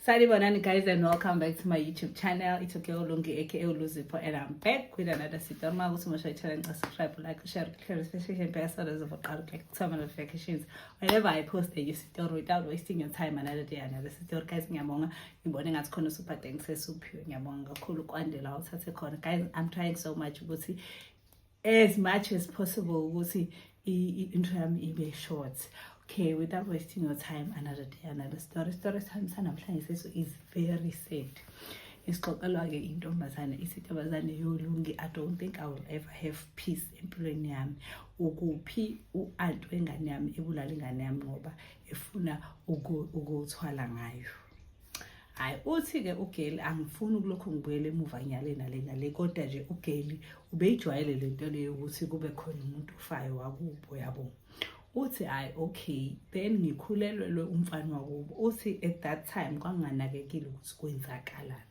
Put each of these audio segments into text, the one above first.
Salibonani guys, and welcome back to my YouTube channel. It's okay Olungi aka Oluzipho, and I'm back with another video. Uma ukuthi channel, subscribe, like, share, click notification bell so that you get some notifications whenever I post a new video without wasting your time. Another day, another video. Guys, ngiyabonga ngibone ngathi khona super thanks esuphiwe. Ngiyabonga kakhulu kwandela uthathe khona. Guys, I'm trying so much ukuthi as much as possible ukuthi intro yami ibe short. Okay, without wasting your time, another day, another story. Story time sanamhlanje so is very sad. Isixoxelwa-ke intombazane isitobazane yolungi. I don't think I will ever have peace empilweni yami. Ukuphi u-aunt wengane yami ebulala ingane yami ngoba efuna ukuthwala ngayo. Hayi uthi-ke uGeli angifuni ukulokhu ngibuyele emuva nyale nale kodwa nje uGeli ubeyijwayele lento leyo ukuthi kube khona umuntu ofayo wakubo yabo. Uthi hayi okay then ngikhulelwe umfana wakubo. Uthi at that time kwanganakekile ukuthi kwenzakalani.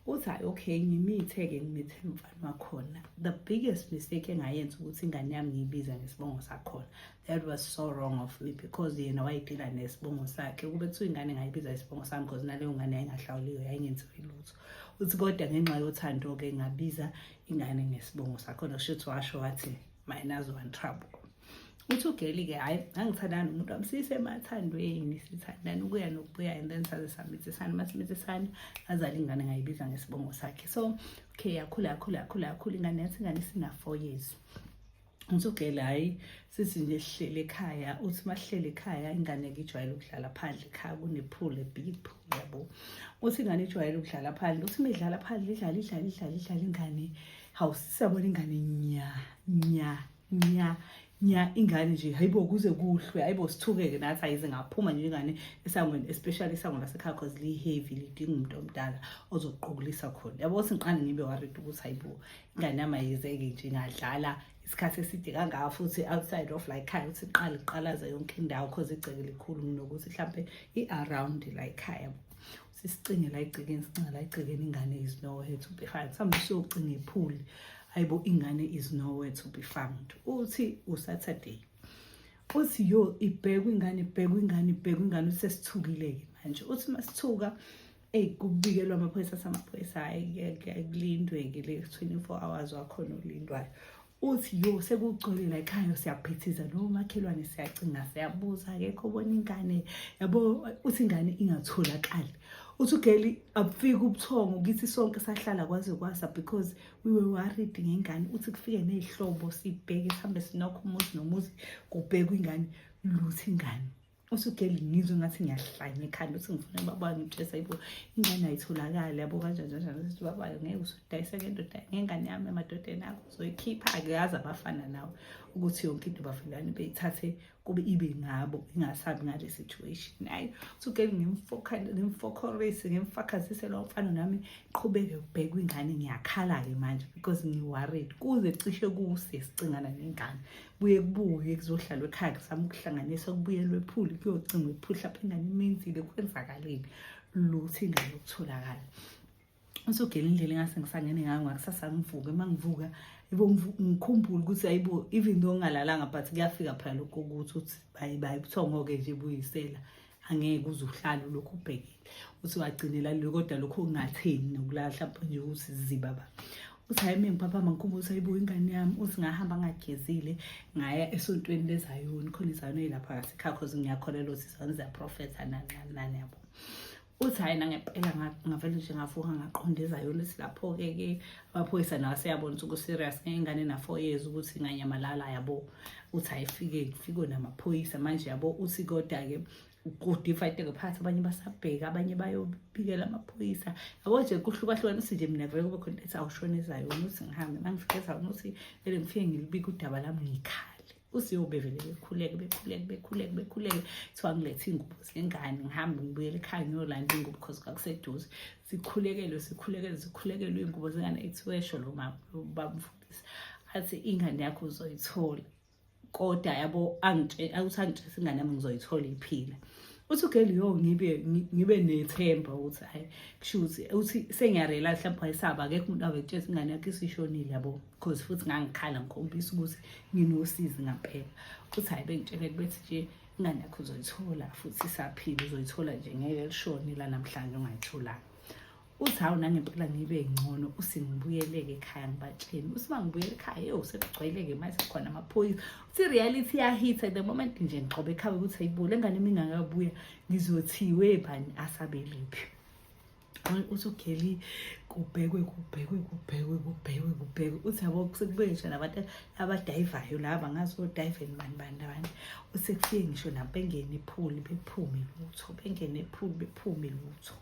Uthi hayi okay ngimithe umfana wakhona. The biggest mistake engayenza ukuthi ingane yami ngiyibiza ngesibongo sakhona. That was so wrong of me because yena wayedila nesibongo sakhe. Kube kuthiwa ingane ngayibiza isibongo sami because naleyo ngane yayingahlawuliwe yayingenziwe lutho. Uthi kodwa ngenxa yothando-ke ngabiza ingane ngesibongo sakhona. Kushuthi washo wathi minus one trouble. Uthi uGeli-ke hayi angithandana umuntu wami sisemathandweni sithandana ukuya nokubuya and then saze samithisana masimithishana azala ingane ngayibiza ngesibongo sakhe. So okay yakhula ingane yathi ingane sina 4 years. Uthi uGeli hayi sithi nje sihlele ekhaya. Uthi masihlele ekhaya ingane ngijwayele ukudlala phandle ekhaya kunepool big pool yabo. Uthi ingane ijwayele ukudlala phandle. Uthi midlala phandle idlala ingane hawu sisabona ingane nya ingane nje hayibo kuze kuhlwe hayibo sithukeke nathi ayize ngaphuma nje ingane esangweni especially isangweni lasekhaya because li heavy lidinga umuntu omdala ozoqhukulisa khona. Yabo sinqane ngibe worried ukuthi hayibo ingane yami ayizeke nje ingadlala isikhathi eside kangaka futhi outside of like ekhaya uthi iqalaza yonke indawo because igceke likhulu kunokuthi mhlambe i-around la ekhaya. Sisicinge la igcekeni ingane is nowhere to be found. Some so ucinga ipool hayibo ingane is nowhere to be found. Uthi uSaturday uthi yo ibhekwe ingane usesithukile manje. Uthi masithuka kubikelwa amaphoyisa hayi kulindwe-ke le 24 hours wakhona olindwayo. Uthi yo sekugcwele la ekhaya siyaphithiza nomakhelwane siyacinga siyabuza akekho bona ingane yabo. Uthi ingane ingatholakali. Uthi uGeli abufika ubuthongo kithi sonke sahlala kwaze kwasa because we were worried ngengane. Uthi kufike nezihlobo sibheke sihambe sinokho umuzi nomuzi kubhekwa ingane luthi ingane. Uthi uGeli ngizwe ngathi ngiyahlanya ekhanda. Uthi ngifuna baba ngitshesa yibo ingane ayitholakali yabo kanjani. Uthi baba ngeke usudayisa ngendoda ngengane yami emadodeni akho uzoyikhipha-ke yazi abafana nawe ukuthi yonke into bavelane beyithathe kube ibe ngabo ingasabi ngale situation. Hayi uthi uGeli ngimfakazise lo mfana nami qhubeke ukubheka ingane. Ngiyakhala-ke manje because ngi-worried kuze cishe kuse sicingana nengane kubuye kuzohlalwa ekhaya kusama ukuhlanganisa kubuyelwe ephuli kuyocingwa ephuli lapho ingane imenzile kwenzakaleni luthi ingane ukutholakala. Uthi uGeli indlela engase ngisangene ngayo ngakusasa ngivuka mangivuka ngikhumbula ukuthi hayibo even though ngingalalanga but kuyafika phela lokho ukuthi uthi bayibuthongo-ke nje buyisela angeke uze uhlale lokhu ubhekile. Uthi wagcinela lokho kodwa lokho kungatheni nokulala mhlawumbe nje ukuthi zibaba. Uthi hayi mina papa mangikhumbula ukuthi hayibo ingane yami. Uthi ngahamba ngagezile ngaya esontweni lezayoni khona izayoni lapha ngasekhaya because ngiyakholelwa ukuthi izayoni ziyaprofetha nani yabo. Uthi hayi nangempela ngavele nje ngavuka ngaqonda ezayoni silapho-ke amaphoyisa nawo seyabona ukuthi ku-serious ngengane na 4 years ukuthi inganyamalala yabo. Uthi hayi fikwe namaphoyisa manje yabo. Uthi kodwa-ke kudifight-ke phakathi abanye basabheka abanye bayobikela amaphoyisa yabo nje kuhlukahlukana. Uthi nje mina vele kube khona ethi awushona ezayoni. Uthi ngihambe mangifike ezayoni uthi vele ngifike ngilibike udaba lami ngikhale. Uthi yobevele bekhuleke kuthiwa ngilethe ingubo zengane ngihambe ngibuyele ekhaya ngiyolanda ingubo because kwakuseduze. Sikhulekelwe ingubo zengane ethiwesho lo baba mfundisi athi ingane yakho uzoyithola kodwa yabo awuthi angitshesa ingane yami ngizoyithola iphila. Uthi uGeli yo ngibe nethemba ukuthi hayi kushuthi uthi sengiyarealize mhlawumbe ayisaba akekho umuntu awetshesa ingane yakhe isishonile yabo because futhi ngangikhala ngikhombisa ukuthi nginosizi ngempela. Uthi hayi bengitshele bethi nje ingane yakho uzoyithola futhi isaphila, uzoyithola nje ngeke lishonile namhlanje ungayitholanga. Uthi hawu nangempela ngibe ngcono usingibuyeleke ekhaya ngibatsheni. Usiba ngibuyele ekhaya sekugcwele-ke manje khona amaphoyisa. Uthi reality yahitha the moment nje ngiqobe ekhaya ukuthi ayibule engane mingakabuya ngizothiwe bani asabelephi. Uthi uGeli kubhekwe. Uthi yabo sekubuye ngisho nabantu abadayivayo laba ngazi odayiveni bani. Uthi kufike ngisho nabo bengene epool bephume lutho, bengene epool bephume lutho.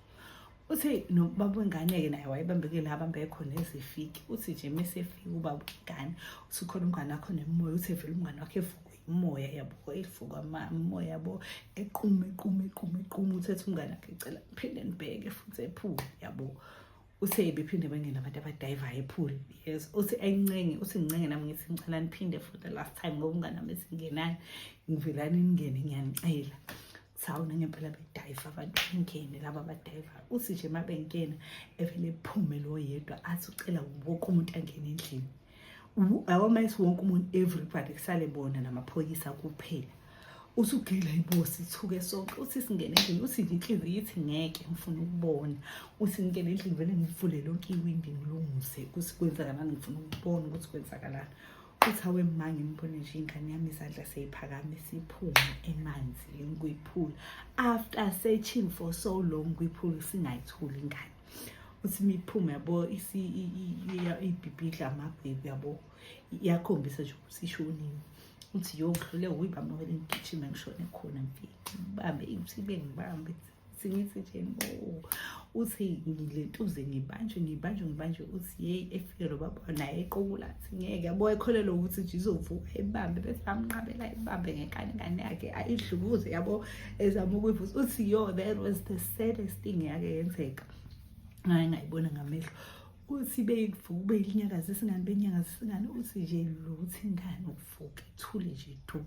Uthi nobaba wengane-ke naye wayebambekile abambe khona ezifiki. Uthi nje mesefika ubaba wengane uthi khona umngane wakho nemoya. Uthi vele umngane wakhe evukwe imoya yabo, evuka umoya yabo equme. Uthi umngane wakhe ecela phinde nibheke futhi epool yabo. Uthi bephinde bengena abantu abadayivayo epool. Yes, uthi ayincenge, uthi ngincenge nami ngithi ngicela niphinde for the last time ngoba umngane wami esingenayo ngivelani ningene ngiyanicela. Sawuna ngempela bedayiva abantu bengene laba abadayiva. Uthi nje mabengena evele ephume lo yedwa athi ucela wonke umuntu angene endlini. Awamase wonke umuntu, everybody kusale bona namaphoyisa kuphela. Uthi uGeli ayibosi ithuke sonke. Uthi singene endlini, uthi inhliziyo ithi ngeke ngifuna ukubona. Uthi ngene endlini vele ngivule lonke iwindi ngilungise ukuthi kwenzakalani, ngifuna ukubona ukuthi kwenzakalani. Uthi hawe mma ngimbone nje ingane yami izandla seyiphakame siphume emanzini kwipool after searching for so long kwipool singayitholi ingane. Uthi miphume yabo ibhibhidla amabhebi yabo iyakhombisa nje ukuthi ishonile. Uthi yongihlule uyibamba vele ngigijime ngishone khona mfiki ngibambe uthi bengibambe singithi nje uthi ngilentuze ngibanjwe. Uthi hey efike lo baba naye eqokula athi ngeke yabo ekholelwa ukuthi nje izovuka ibambe bese amnqabela ibambe ngekane yakhe ayidlukuze yabo ezama ukuyivusa. Uthi that was the saddest thing yake yenzeka ngayibona ngamehlo. Uthi beyivuka beyinyakaza isingane uthi nje luthi ingane ukuvuka ithule nje tu.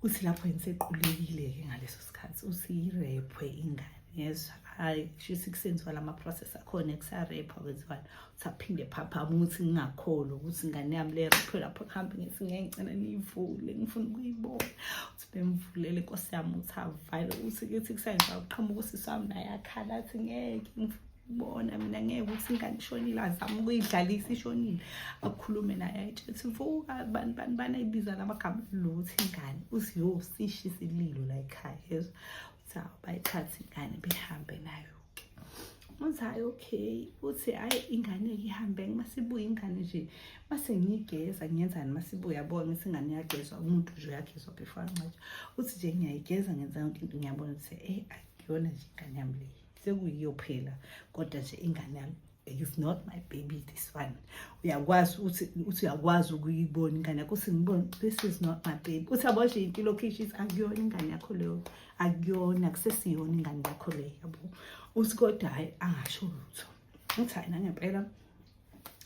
Uthi lapho ensequlekile-ke ngaleso sikhathi uthi irepwe ingane. Yes, hayi shuthi kusenziwa lama process akhona ekusarepa kwenziwa. Uthi aphinde phaphama ukuthi ngingakholwa ukuthi ingane yami le repwe lapho kuhambe ngithi ngeke ngicela niyivule ngifuna ukuyibona. Uthi bemvulele inkosi yami uthi avale. Uthi kithi kusenziwa uqhamuka usisi wami naye akhala athi ngeke bona mina ngeke ukuthi ingane ishonile azama ukuyidlalisa ishonile. Akukhulume naye ayitshela ukuthi vuka bani ayibiza lamagama luthi ingane. Uthi yo sishi sililo la ekhaya. Yes, uthi bayithatha ingane behambe nayo. Uthi hayi okay. Uthi hayi ingane ihambe masibuya ingane nje mase ngiyigeza ngiyenzani masibuya yabona ukuthi ingane yagezwa umuntu nje uyagezwa before manje. Uthi nje ngiyayigeza ngenza yonke into ngiyabona ukuthi akuyona nje ingane yami le sekuyiyo phela kodwa nje ingane yami is not my baby this one. Uyakwazi uthi uyakwazi ukuyibona ingane yakho uthi ngibona this is not my baby. Uthi yabo nje impilo kishithi akuyona ingane yakho leyo, akuyona kusesiyona ingane yakho leyo yabo. Uthi kodwa hayi angasho lutho. Uthi hayi nangempela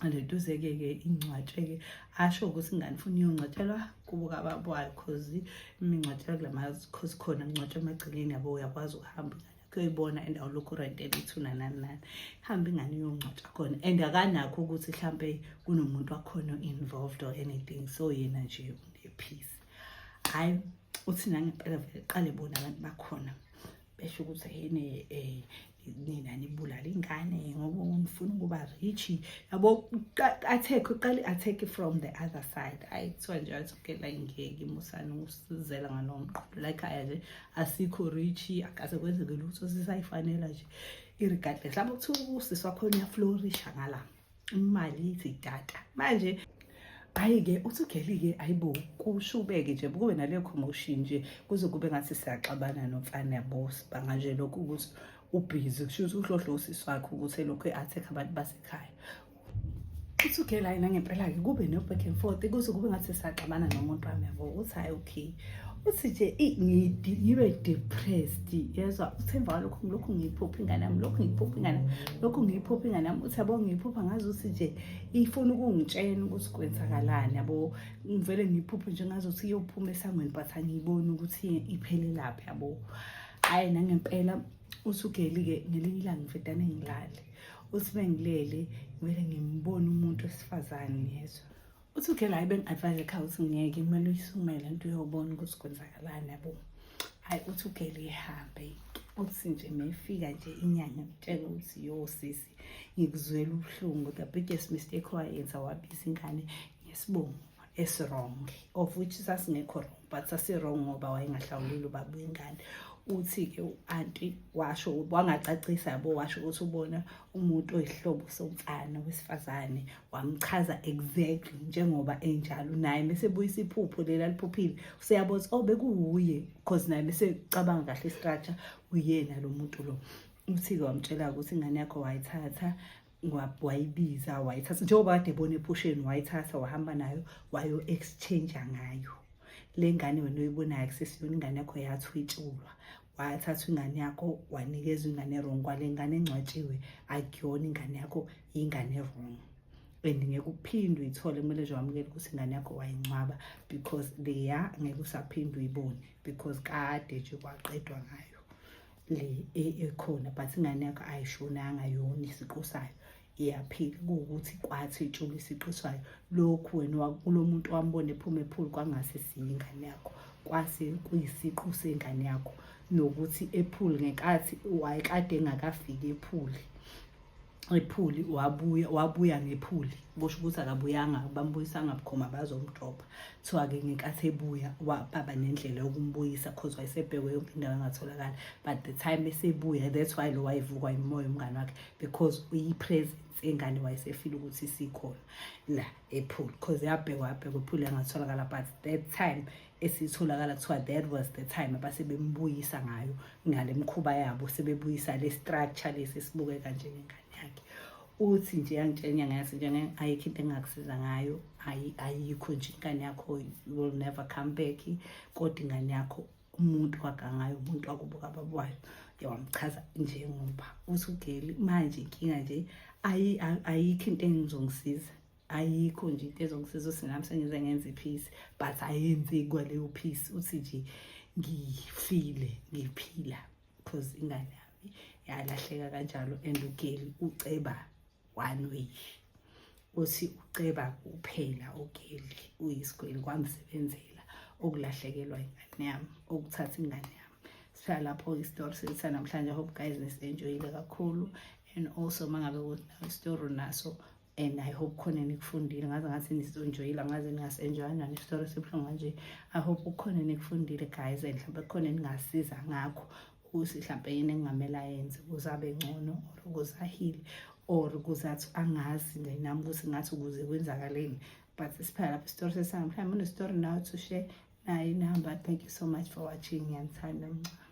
alentuzeke-ke ingcwatsheke asho ukuthi ingane ufuna iyongcwatshelwa kubuka babwayo cause imingcwatshelo kulamazi cause khona ngcwatshwa emagcekeni yabo uyakwazi ukuhamba kuyibona endawo lokhu rentela ithuna nani hamba ingane yongcwatsha khona and akanakho ukuthi mhlambe kunomuntu wakhona involved or anything so yena nje unepeace. Hayi uthi nangempela vele qale bona abantu bakhona besho ukuthi yini nina nibulala ingane ngoba ngifuna ukuba rich yabo attack from the other side. Ayithiwa nje athi la ngeke imusana usizela nganomqondo la ekhaya nje asikho rich akaze kwenzeke lutho sisayifanela nje irregardless labo kuthiwa usisi wakhona uyaflourisha ngala imali ithi data manje. Hayi-ke uthi uGeli-ke ayibo kushubeke nje kube naleyo commotion nje kuze kube ngathi siyaxabana nomfana yabosi banga nje lokho ukuthi ubhizi kusho ukuthi uhlohlo usisi wakhe ukuthi lokho attack abantu basekhaya. Uthi uGeli hayi nangempela-ke kube no back and forth kuze kube ngathi siyaxabana nomuntu wami yabo. Uthi hayi okay. Uthi nje ngibe depressed yezwa uthemba lokho ngiyiphupha ingane yami lokho ngiyiphupha ingane yami. Uthi yabo ngiyiphupha ngazi ukuthi nje ifuna ukungitshena ukuthi kwenzakalani yabo ngivele ngiyiphuphe nje ngazi ukuthi iyophuma esangweni but angiyiboni ukuthi iphele lapha yabo. Hayi nangempela uthi uGeli-ke ngelinye ilanga ngifedane ngilale. Uthi bengilele ngivele ngimbone umuntu wesifazane yezwa. Uthi uGeli hayi bengi-advise ekhaya ukuthi ngeke kumele uyisumele into uyobona ukuthi kwenzakalani yabo. hayi uthi ugeli ihambe uthi nje mayifika nje inyanga ngitshela ukuthi yo sisi ngikuzwela ubuhlungu, the biggest mistake wayenza wabiza ingane ngesibongo esi-wrong, of which sasingekho wrong but sasi-wrong ngoba wayengahlawulile ubaba wengane. Uthi-ke u-anti washo wangacacisa yabo, washo ukuthi ubona umuntu oyisihlobo somfana wesifazane wamchaza exactly njengoba enjalo, naye mese buyisa iphupho lela liphuphile useyabona oh bekuwuye because naye mese cabanga kahle istructure uyena lo muntu lo. Uthi-ke wamtshela ukuthi ingane yakho wayithatha wayibiza wayithatha njengoba kade ebona ephusheni, wayithatha wahamba nayo wayo exchange ngayo le ngane wena oyibonayo kusesiyona ingane yakho yathwetshulwa, wathatha ingane yakho wanikeza ingane wrong, kwale ngane engcwatshiwe akuyona ingane yakho, ingane wrong and ngeke uphinde uyithole, kumele nje wamukele ukuthi ingane yakho wayincwaba because leya ngeke usaphinde uyibone because kade nje kwaqedwa ngayo le ekhona, but ingane yakho ayishonanga yona isiqu sayo iyaphila, kuwukuthi kwathwetshulwa isiqu sayo. Lokhu wena kulo muntu wambona ephuma ephuli kwangase siyingane yakho, kwase kuyisiqu sengane yakho, nokuthi ephuli ngekathi wayekade engakafiki ephuli wabuya ngephuli, kusho ukuthi akabuyanga, bambuyisanga bukhoma bazomdropa. Kuthiwa-ke ngekathi ebuya baba nendlela yokumbuyisa because wayesebhekwe yonke indawo engatholakala, but the time esebuya that's why lo wayevukwa imoya umngane wakhe because uyi-presence engane wayesefile ukuthi isikhona la ephuli because yabhekwa ephuli yangatholakala, but that time esitholakala kuthiwa that was the time abasebembuyisa ngayo ngale mkhuba yabo, sebebuyisa le structure lesi esibukeka njengengane yakhe. Uthi nje yangitshela inyanga yase nje ayikho into engakusiza ngayo, ayikho nje ingane yakho will never come back, kodwa ingane yakho umuntu wagangayo umuntu wakubuka ababwayo yawamchaza njengoba. Uthi ugeli manje inkinga nje ayikho into engizongisiza, ayikho nje into ezongisiza ukuthi nami sengize ngenza ipeace but ayenzi kwaleyo peace. Uthi nje ngifile ngiphila because ingane yami yalahleka kanjalo and ugeli uceba one way. Uthi uceba kuphela ugeli uyisigwili kwamsebenzela ukulahlekelwa ingane yami, ukuthatha ingane yami. Sihlala lapho isitori sethu namhlanje. I hope guys nisenjoyile kakhulu and also mangabe ukuthi nayo isitori naso and I hope khona nikufundile, ngaze ngathi nisonjoyile, ngaze ningasenjoya nani isitori sibuhlungu kanje. I hope ukhona nikufundile guys and mhlawumbe khona ningasiza ngakho ukuthi mhlawumbe yini engamela yenze ukuze abe ngcono or ukuze ahile or ukuze athi angazi nje nami ukuthi ngathi ukuze kwenzakaleni. But siphela lapho isitori sesami, mhlawumbe une story now to share nayo inamba. Thank you so much for watching. Ngiyamthanda mncane.